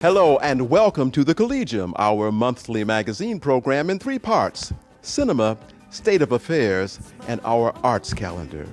Hello and welcome to the Collegium, our monthly magazine program in three parts: cinema, state of affairs, and our arts calendar.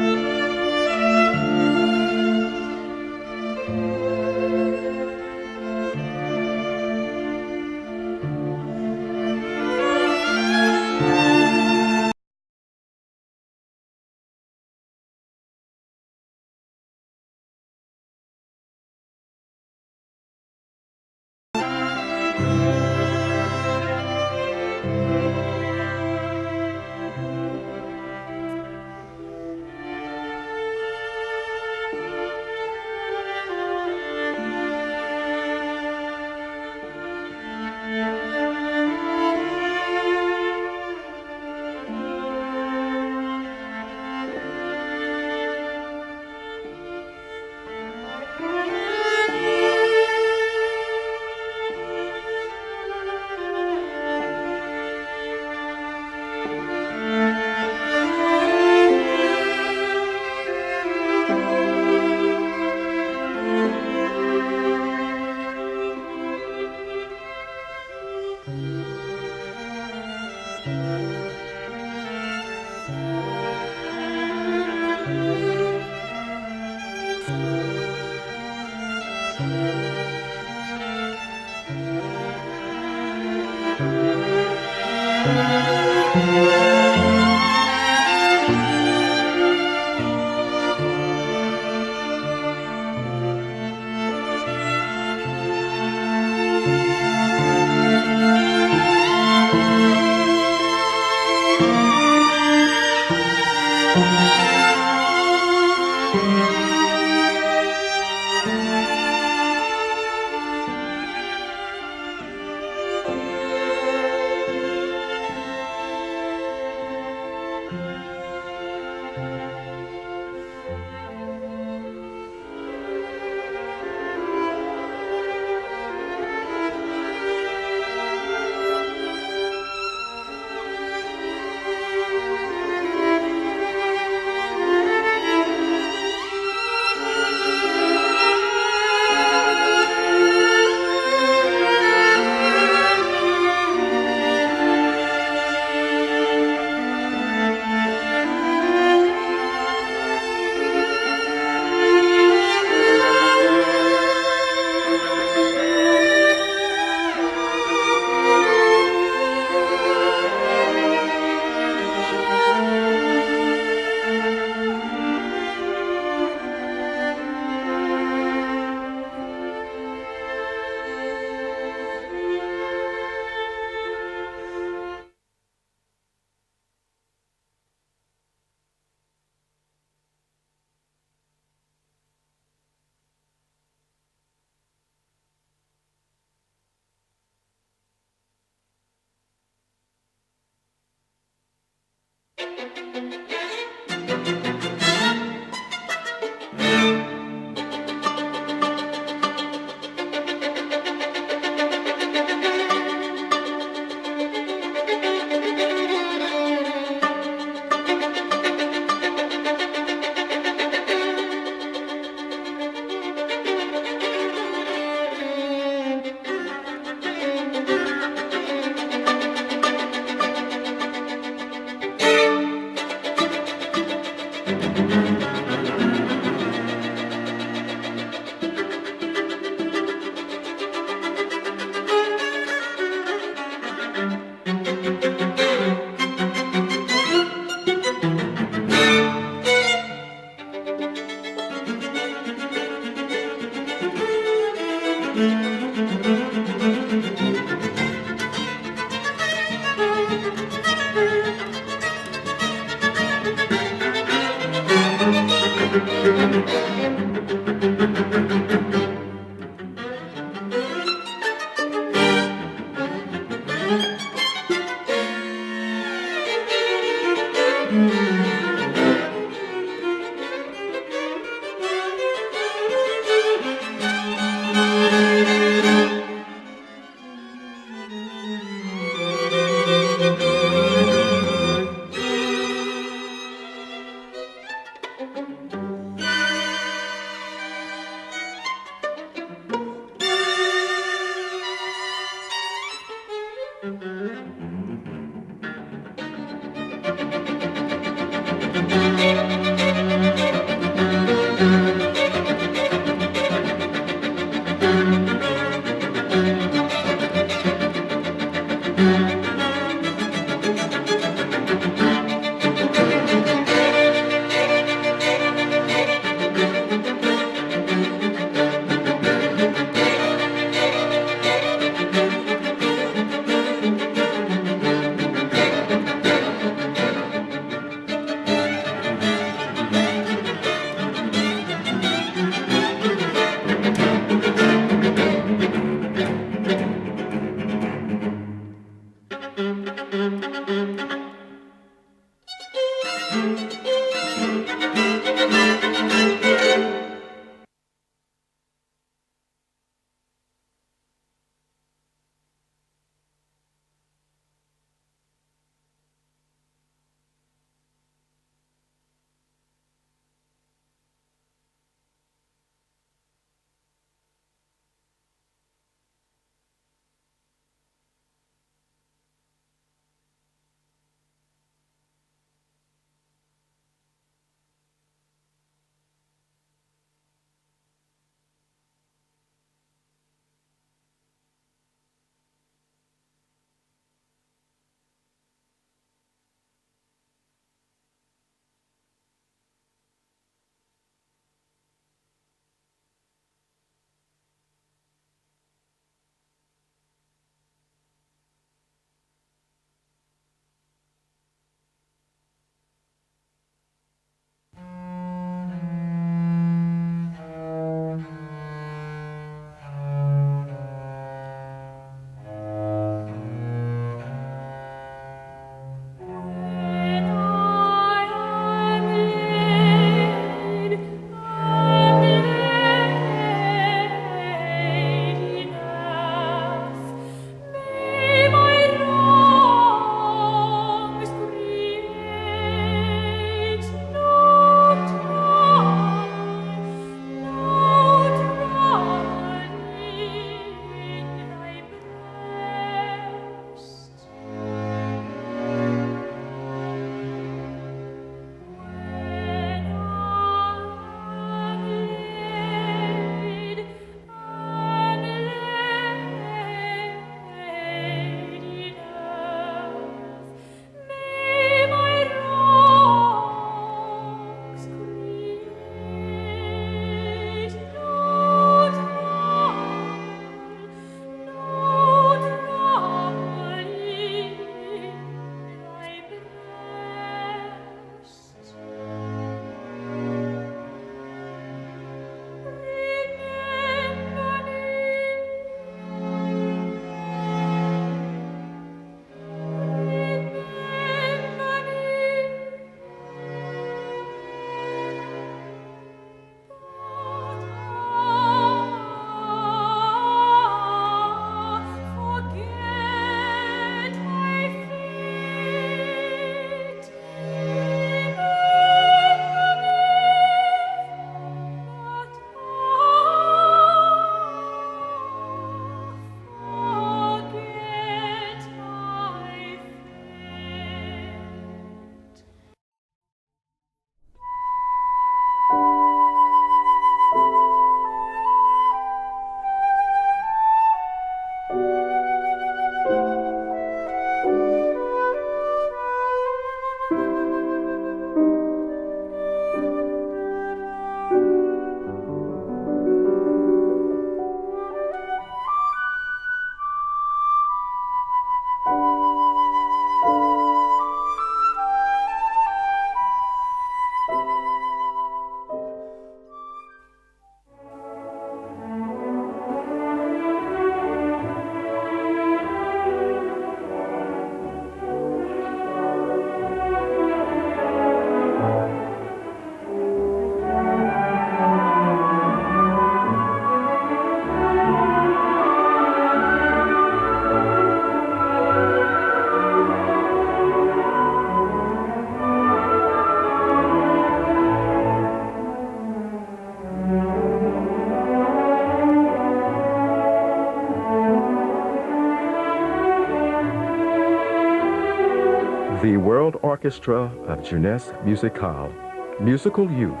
the World Orchestra of Jeunesses Musicale, Musical Youth,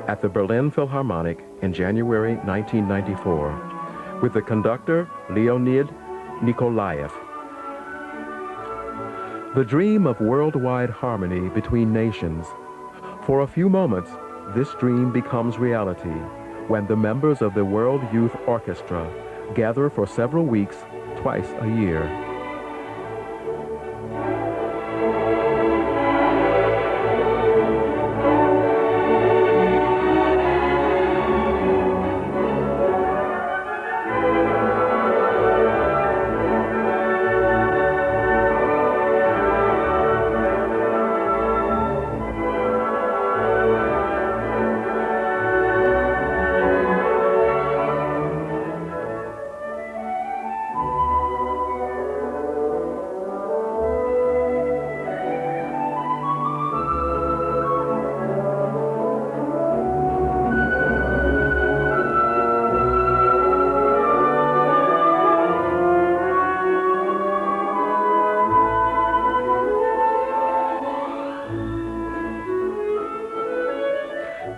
at the Berlin Philharmonic in January 1994, with the conductor Leonid Nikolaev. The dream of worldwide harmony between nations. For a few moments, this dream becomes reality when the members of the World Youth Orchestra gather for several weeks, twice a year.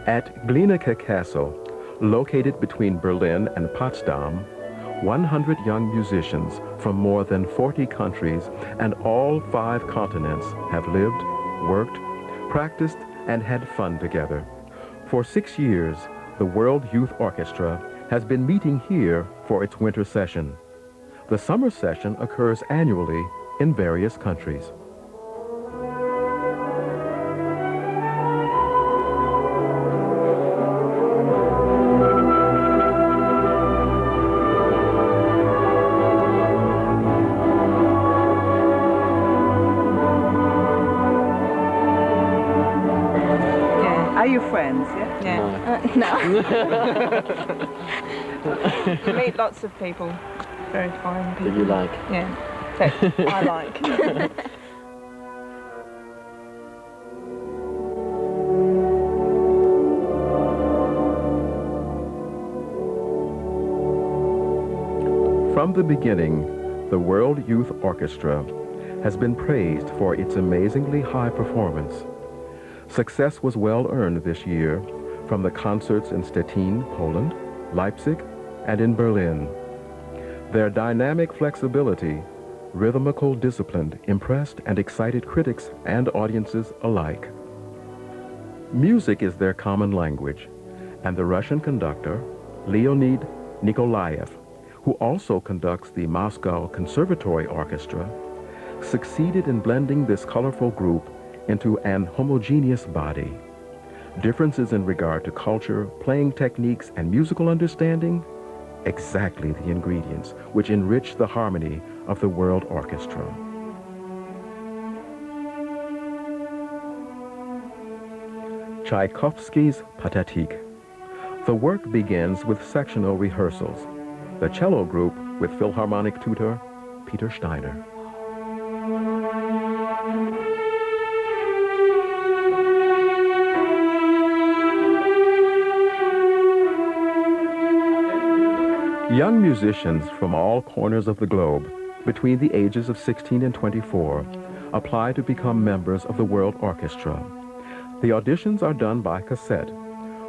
At Glienicke Castle, located between Berlin and Potsdam, 100 young musicians from more than 40 countries and all 5 continents have lived, worked, practiced, and had fun together. For 6 years, the World Youth Orchestra has been meeting here for its winter session. The summer session occurs annually in various countries. Are you friends? Yeah. No. You meet lots of people. Very fine people. That you like? Yeah. That I like. From the beginning, the World Youth Orchestra has been praised for its amazingly high performance. Success was well earned this year from the concerts in Stettin, Poland, Leipzig, and in Berlin. Their dynamic flexibility, rhythmical discipline impressed and excited critics and audiences alike. Music is their common language, and the Russian conductor, Leonid Nikolaev, who also conducts the Moscow Conservatory Orchestra, succeeded in blending this colorful group into an homogeneous body. Differences in regard to culture, playing techniques, and musical understanding, exactly the ingredients which enrich the harmony of the World Orchestra. Tchaikovsky's Pathetique. The work begins with sectional rehearsals. The cello group with Philharmonic tutor Peter Steiner. Young musicians from all corners of the globe, between the ages of 16 and 24, apply to become members of the World Orchestra. The auditions are done by cassette,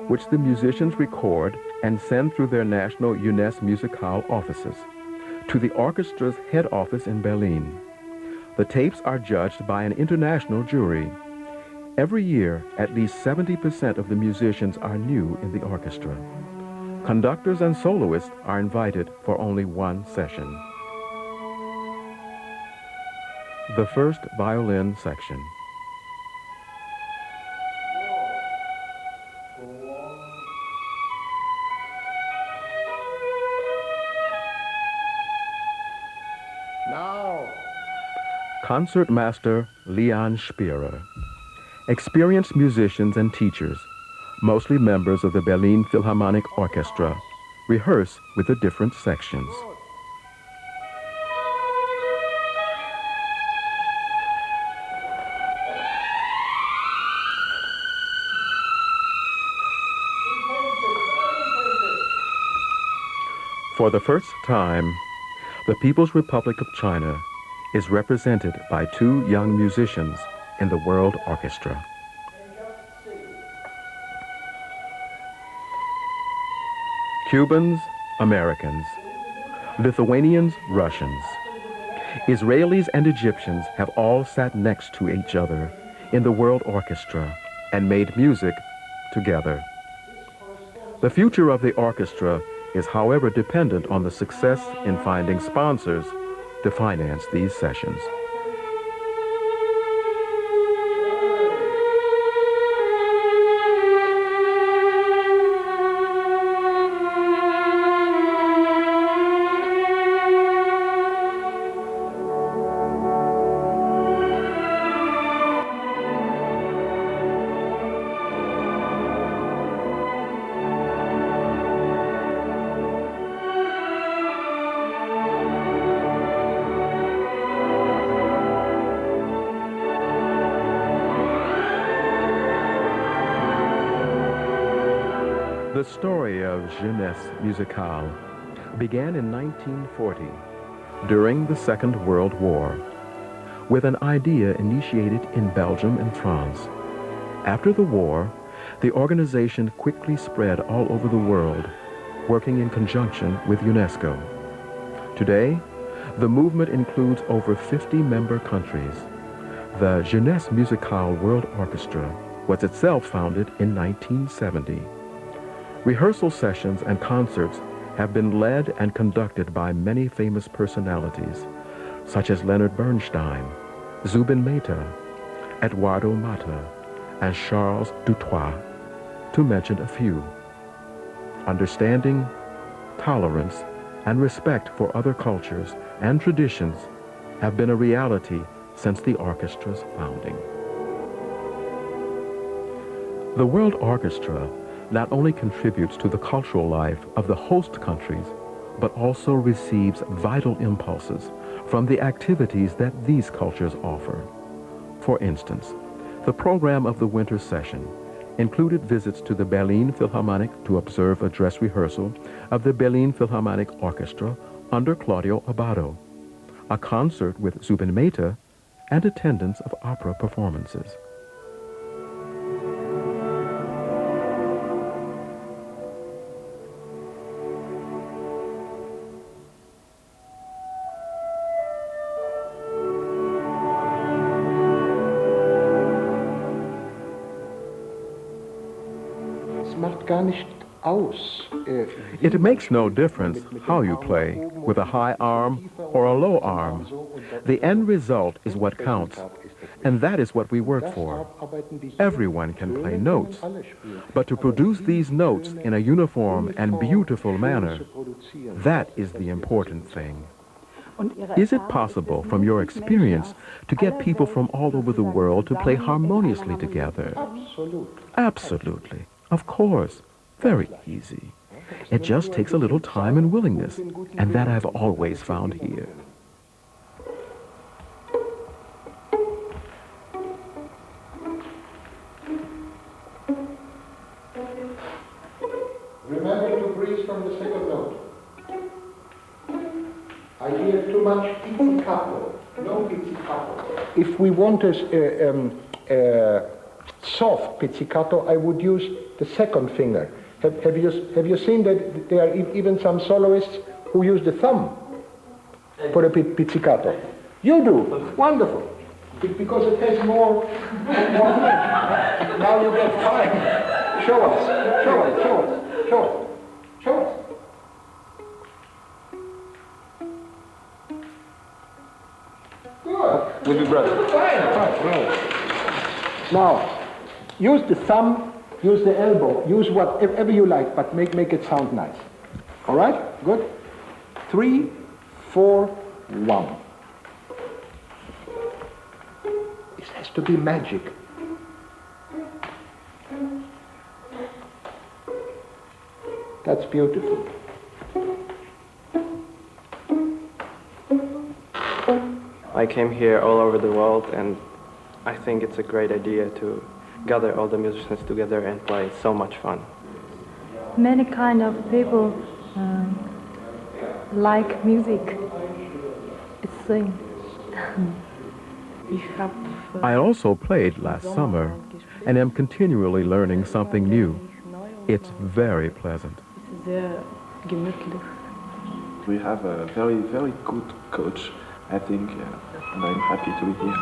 which the musicians record and send through their national Jeunesses Musicale offices to the orchestra's head office in Berlin. The tapes are judged by an international jury. Every year, at least 70% of the musicians are new in the orchestra. Conductors and soloists are invited for only one session. The first violin section. Now. Concertmaster Leon Spierer. Experienced musicians and teachers, mostly members of the Berlin Philharmonic Orchestra, rehearse with the different sections. For the first time, the People's Republic of China is represented by two young musicians in the World Orchestra. Cubans, Americans, Lithuanians, Russians, Israelis and Egyptians have all sat next to each other in the World Orchestra and made music together. The future of the orchestra is, however, dependent on the success in finding sponsors to finance these sessions. The story of Jeunesses musicale began in 1940, during the Second World War, with an idea initiated in Belgium and France. After the war, the organization quickly spread all over the world, working in conjunction with UNESCO. Today, the movement includes over 50 member countries. The Jeunesses musicale World Orchestra was itself founded in 1970. Rehearsal sessions and concerts have been led and conducted by many famous personalities, such as Leonard Bernstein, Zubin Mehta, Eduardo Mata, and Charles Dutoit, to mention a few. Understanding, tolerance, and respect for other cultures and traditions have been a reality since the orchestra's founding. The World Orchestra not only contributes to the cultural life of the host countries, but also receives vital impulses from the activities that these cultures offer. For instance, the program of the winter session included visits to the Berlin Philharmonic to observe a dress rehearsal of the Berlin Philharmonic Orchestra under Claudio Abbado, a concert with Zubin Mehta, and attendance of opera performances. It makes no difference how you play, with a high arm or a low arm. The end result is what counts, and that is what we work for. Everyone can play notes, but to produce these notes in a uniform and beautiful manner, that is the important thing. Is it possible, from your experience, to get people from all over the world to play harmoniously together? Absolutely. Of course. Very easy. It just takes a little time and willingness, and that I've always found here. Remember to breathe from the second note. I hear too much pizzicato, no pizzicato. If we want a soft pizzicato, I would use the second finger. Have you seen that there are even some soloists who use the thumb for a pizzicato? You do. Wonderful. Because it has more. Now you get fine. Show us. Show us. Show us. Show us. Show us. Good. With your brother. Fine. Fine. Right. Now, use the thumb. Use the elbow, use whatever you like, but make it sound nice. All right? Good? 3, 4, 1. It has to be magic. That's beautiful. I came here all over the world, and I think it's a great idea to gather all the musicians together and play. It's so much fun. Many kind of people like music. It's I also played last summer and am continually learning something new. It's very pleasant. We have a very, very good coach, I think, and I'm happy to be here.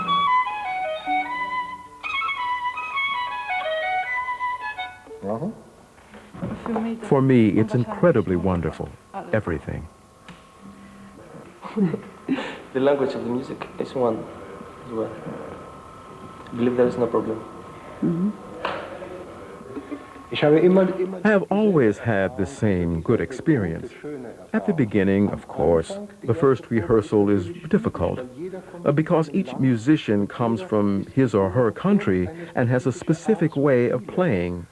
For me, it's incredibly wonderful, everything. The language of the music is one as well. I believe there is no problem. I have always had the same good experience. At the beginning, of course, the first rehearsal is difficult because each musician comes from his or her country and has a specific way of playing.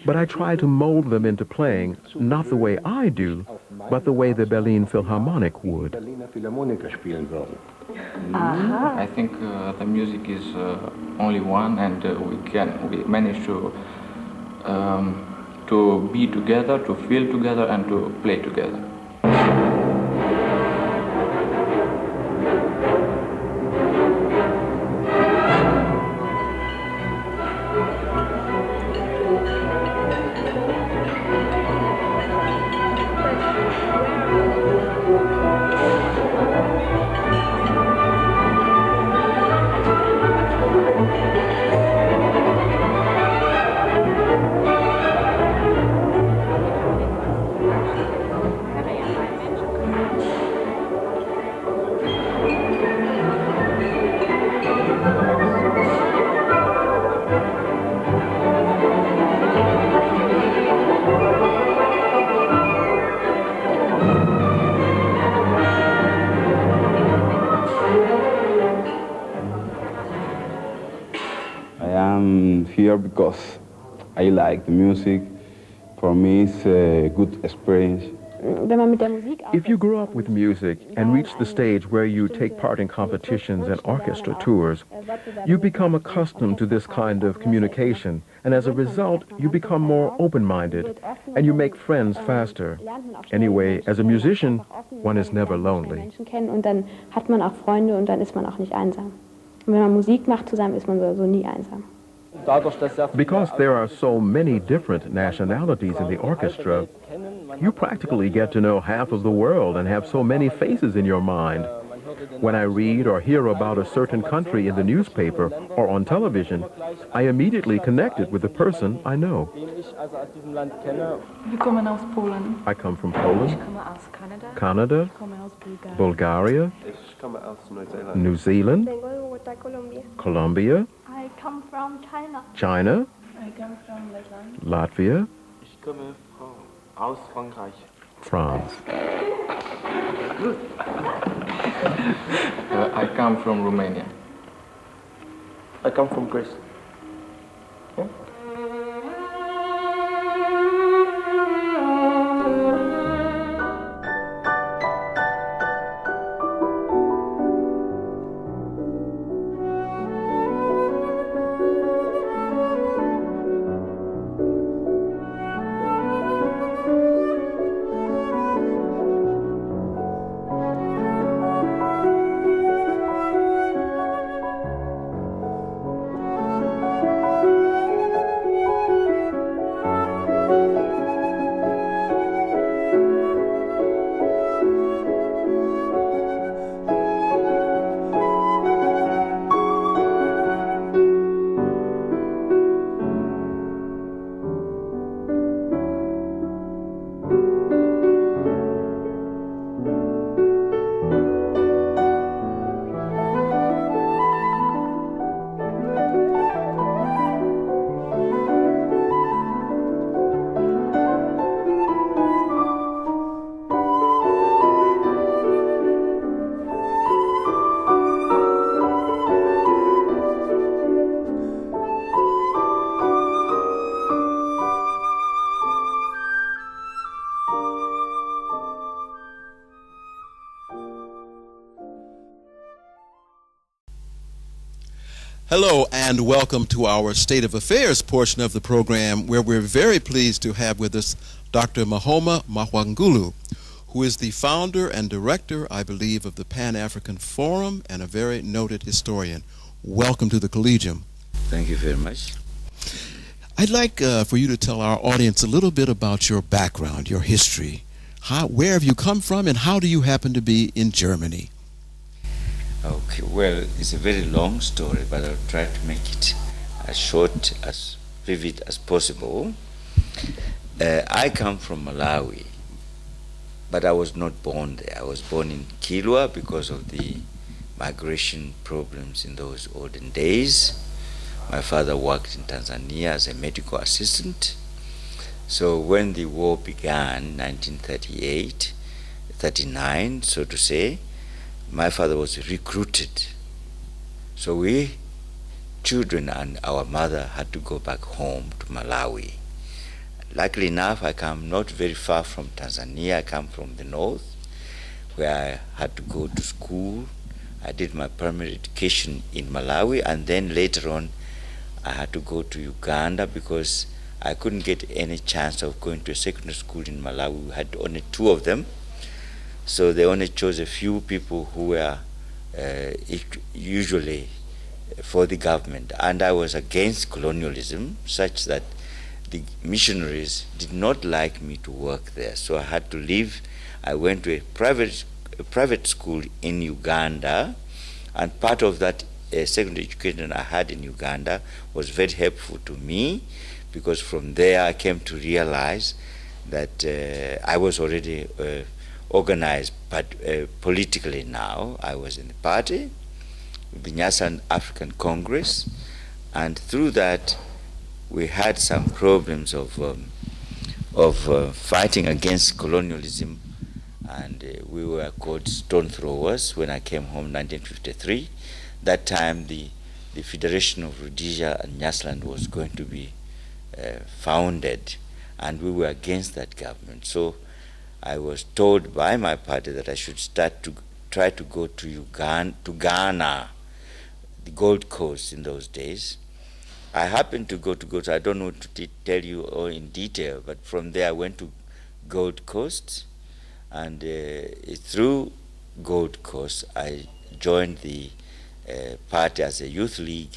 But I try to mold them into playing not the way I do, but the way the Berlin Philharmonic would. I think the music is only one, and we manage to be together, to feel together, and to play together. Here because I like the music. For me, it's a good experience. If you grow up with music and reach the stage where you take part in competitions and orchestra tours, you become accustomed to this kind of communication, and as a result, you become more open-minded, and you make friends faster. Anyway, as a musician, one is never lonely. Und dann hat man auch Freunde und dann ist man auch nicht einsam. Und wenn man Musik macht zusammen, ist man sowieso nie einsam. Because there are so many different nationalities in the orchestra, you practically get to know half of the world and have so many faces in your mind. When I read or hear about a certain country in the newspaper or on television, I immediately connect it with the person I know. Wir kommen aus Polen. I come from Poland, Ich komme aus Kanada. Canada, Ich komme aus Bulgaria, Bulgarien. Ich komme aus Neuseeland. New Zealand, Colombia, I come from China. China, I come from Lettland. Latvia, Ich komme aus Frankreich. France. I come from Romania. I come from Greece. Hello and welcome to our State of Affairs portion of the program, where we're very pleased to have with us Dr. Mahoma Mwaungulu, who is the founder and director, I believe, of the Pan-African Forum and a very noted historian. Welcome to the Collegium. Thank you very much. I'd like for you to tell our audience a little bit about your background, your history. Where have you come from, and how do you happen to be in Germany? Okay, well, it's a very long story, but I'll try to make it as short, as vivid as possible. I come from Malawi, but I was not born there. I was born in Kilwa because of the migration problems in those olden days. My father worked in Tanzania as a medical assistant. So when the war began, 1938, 39, so to say, my father was recruited. So we, children and our mother, had to go back home to Malawi. Luckily enough, I come not very far from Tanzania. I come from the north, where I had to go to school. I did my primary education in Malawi, and then later on, I had to go to Uganda because I couldn't get any chance of going to a secondary school in Malawi. We had only 2 of them. So they only chose a few people who were usually for the government. And I was against colonialism, such that the missionaries did not like me to work there. So I had to leave. I went to a private school in Uganda, and part of that secondary education I had in Uganda was very helpful to me, because from there I came to realize that I was already organized, but politically now. I was in the party, the Nyasan African Congress, and through that we had some problems of fighting against colonialism, and we were called stone throwers when I came home in 1953. That time the Federation of Rhodesia and Nyasaland was going to be founded, and we were against that government. So I was told by my party that I should try to go to Ghana, the Gold Coast in those days. I happened to go to, I don't know to tell you all in detail, but from there I went to Gold Coast, and through Gold Coast I joined the party as a youth league,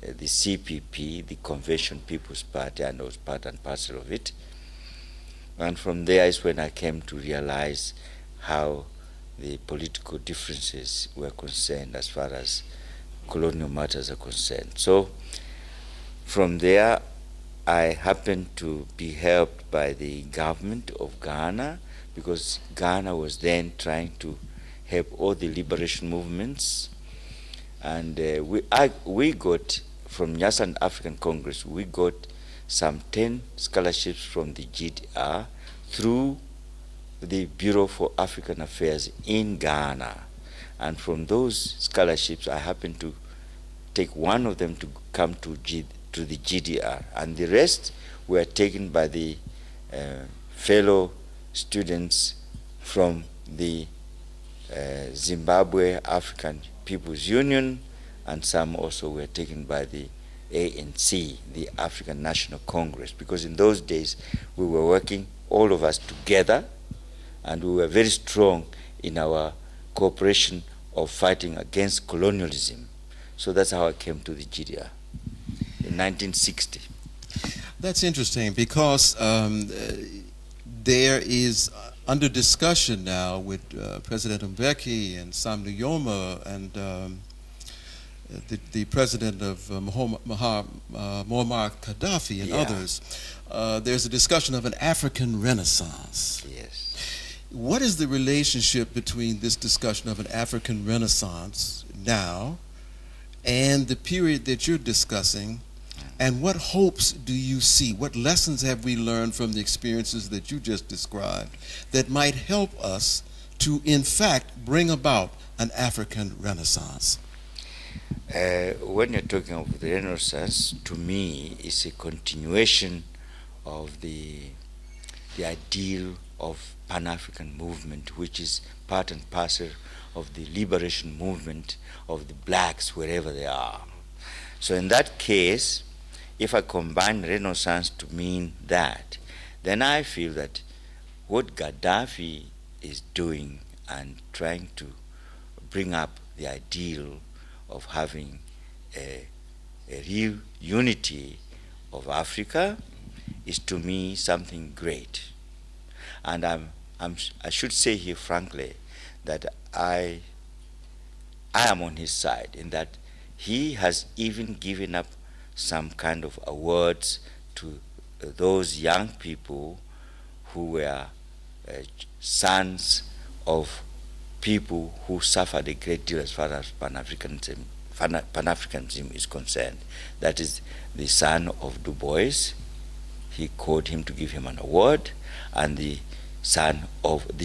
the CPP, the Convention People's Party, and I was part and parcel of it. And from there is when I came to realize how the political differences were concerned as far as colonial matters are concerned. So from there, I happened to be helped by the government of Ghana, because Ghana was then trying to help all the liberation movements. And we got, from Nyasan African Congress, we got some 10 scholarships from the GDR through the Bureau for African Affairs in Ghana. And from those scholarships, I happened to take one of them to come to the GDR. And the rest were taken by the fellow students from the Zimbabwe African People's Union, and some also were taken by the ANC, the African National Congress, because in those days we were working, all of us together, and we were very strong in our cooperation of fighting against colonialism. So that's how I came to the GDR in 1960. That's interesting, because there is under discussion now with President Mbeki and Sam Nujoma and the president of Muammar Gaddafi and others, there's a discussion of an African Renaissance. Yes. What is the relationship between this discussion of an African Renaissance now and the period that you're discussing, and what hopes do you see? What lessons have we learned from the experiences that you just described that might help us to, in fact, bring about an African Renaissance? When you're talking of the Renaissance, to me, it's a continuation of the ideal of Pan-African movement, which is part and parcel of the liberation movement of the blacks wherever they are. So in that case, if I combine Renaissance to mean that, then I feel that what Gaddafi is doing and trying to bring up the ideal of having a real unity of Africa is to me something great. And I should say here frankly that I am on his side in that he has even given up some kind of awards to those young people who were sons of people who suffered a great deal as far as Pan-Africanism is concerned. That is the son of Du Bois. He called him to give him an award, and the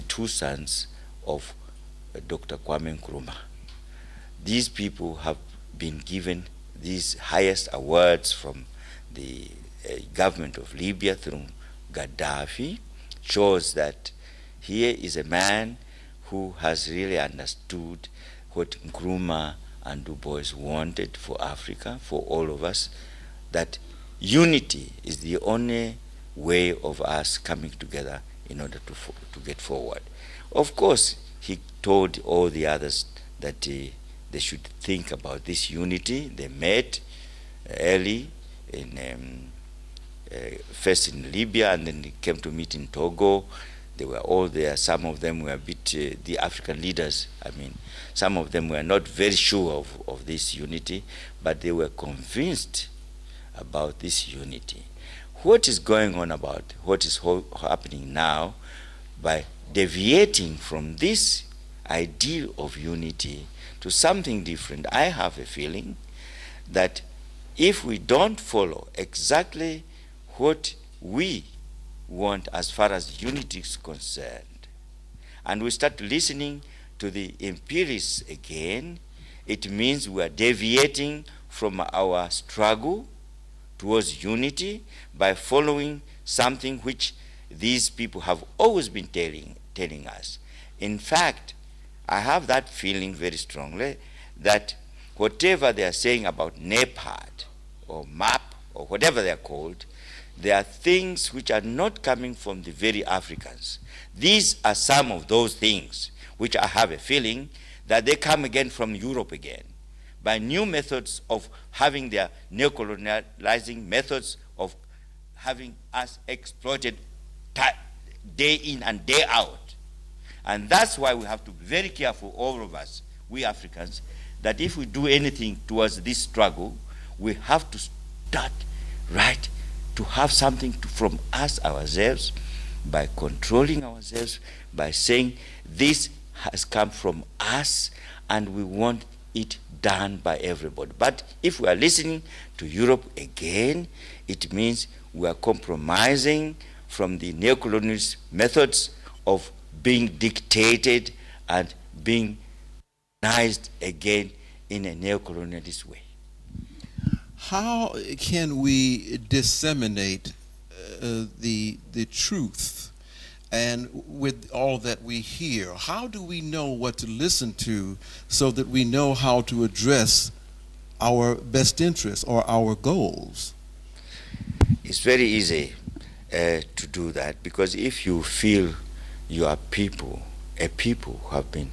two sons of Dr. Kwame Nkrumah. These people have been given these highest awards from the government of Libya through Gaddafi. Shows that here is a man who has really understood what Nkrumah and Du Bois wanted for Africa, for all of us, that unity is the only way of us coming together in order to get forward. Of course, he told all the others that they should think about this unity. They met early in first in Libya, and then they came to meet in Togo. They were all there. Some of them were a bit, the African leaders, some of them were not very sure of this unity, but they were convinced about this unity. What is going on about, what is happening now, by deviating from this ideal of unity to something different, I have a feeling that if we don't follow exactly what we want as far as unity is concerned, and we start listening to the imperialists again, it means we are deviating from our struggle towards unity by following something which these people have always been telling us. In fact, I have that feeling very strongly that whatever they are saying about NEPAD or MAP or whatever they are called, there are things which are not coming from the very Africans. These are some of those things which I have a feeling that they come again from Europe again, by new methods of having their neocolonializing methods of having us exploited day in and day out. And that's why we have to be very careful, all of us, we Africans, that if we do anything towards this struggle, we have to start right to have something from us ourselves, by controlling ourselves, by saying this has come from us and we want it done by everybody. But if we are listening to Europe again, it means we are compromising from the neocolonialist methods of being dictated and being organized again in a neocolonialist way. How can we disseminate the truth, and with all that we hear, how do we know what to listen to so that we know how to address our best interests or our goals? It's very easy to do that, because if you feel you are a people who have been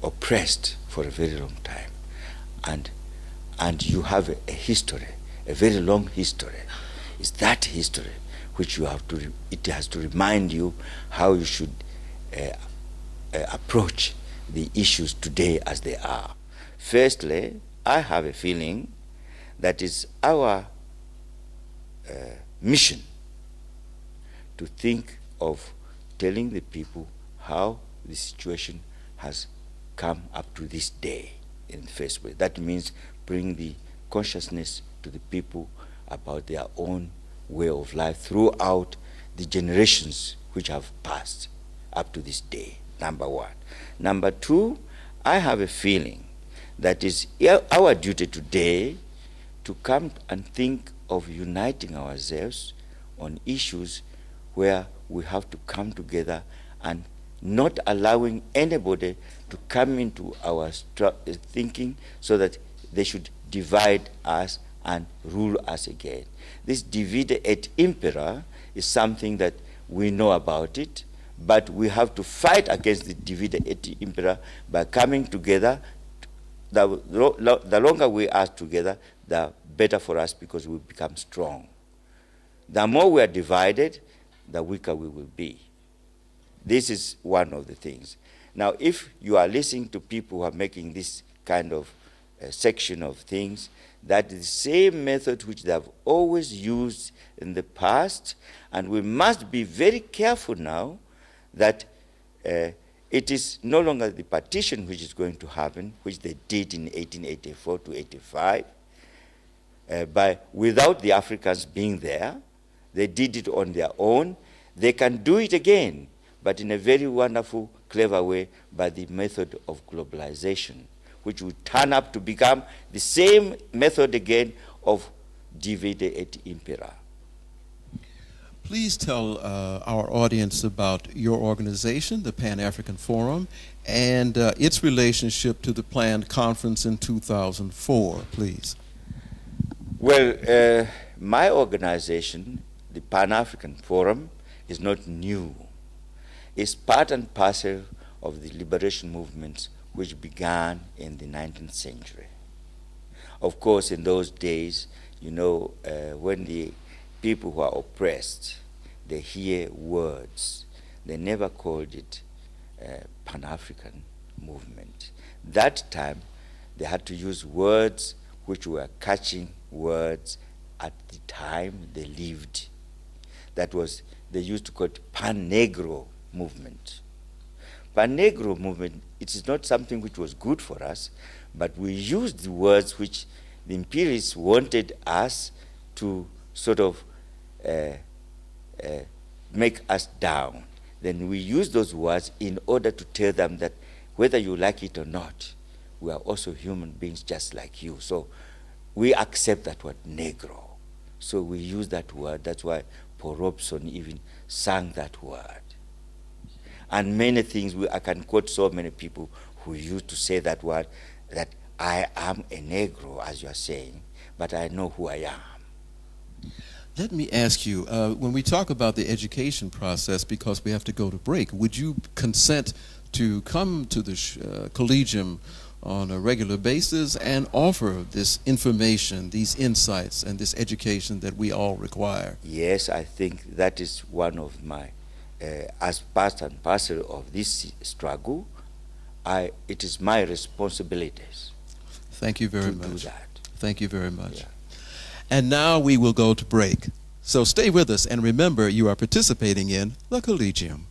oppressed for a very long time, and you have a history, a very long history, it's that history which it has to remind you how you should approach the issues today as they are. Firstly, I have a feeling that it's our mission to think of telling the people how the situation has come up to this day in the first place. That means bring the consciousness to the people about their own way of life throughout the generations which have passed up to this day, number one. Number two, I have a feeling that it's our duty today to come and think of uniting ourselves on issues where we have to come together and not allowing anybody to come into our thinking so that they should divide us and rule us again. This divide et impera is something that we know about it, but we have to fight against the divide et impera by coming together. The longer we are together, the better for us, because we become strong. The more we are divided, the weaker we will be. This is one of the things. Now, if you are listening to people who are making this kind of section of things, that is the same method which they have always used in the past, and we must be very careful now that it is no longer the partition which is going to happen, which they did in 1884 to 85, without the Africans being there. They did it on their own. They can do it again, but in a very wonderful, clever way, by the method of globalization, which will turn up to become the same method again of divide et impera. Please tell our audience about your organization, the Pan-African Forum, and its relationship to the planned conference in 2004, please. Well, my organization, the Pan-African Forum, is not new. It's part and parcel of the liberation movements which began in the 19th century. Of course, in those days, you know, when the people who are oppressed, they hear words, they never called it Pan-African movement. That time, they had to use words which were catching words at the time they lived. That was, they used to call it Pan-Negro movement. Pan-Negro movement, it is not something which was good for us, but we used the words which the imperialists wanted us to sort of make us down. Then we use those words in order to tell them that whether you like it or not, we are also human beings just like you. So we accept that word Negro. So we use that word. That's why Paul Robeson even sang that word. And many things, I can quote so many people who used to say that word, that I am a Negro, as you are saying, but I know who I am. Let me ask you, when we talk about the education process, because we have to go to break, would you consent to come to the Collegium on a regular basis and offer this information, these insights, and this education that we all require? Yes, I think that is one of my, as part and parcel of this struggle, it is my responsibilities. Thank you very much. To do that. Thank you very much. Yeah. And now we will go to break. So stay with us, and remember, you are participating in the Collegium.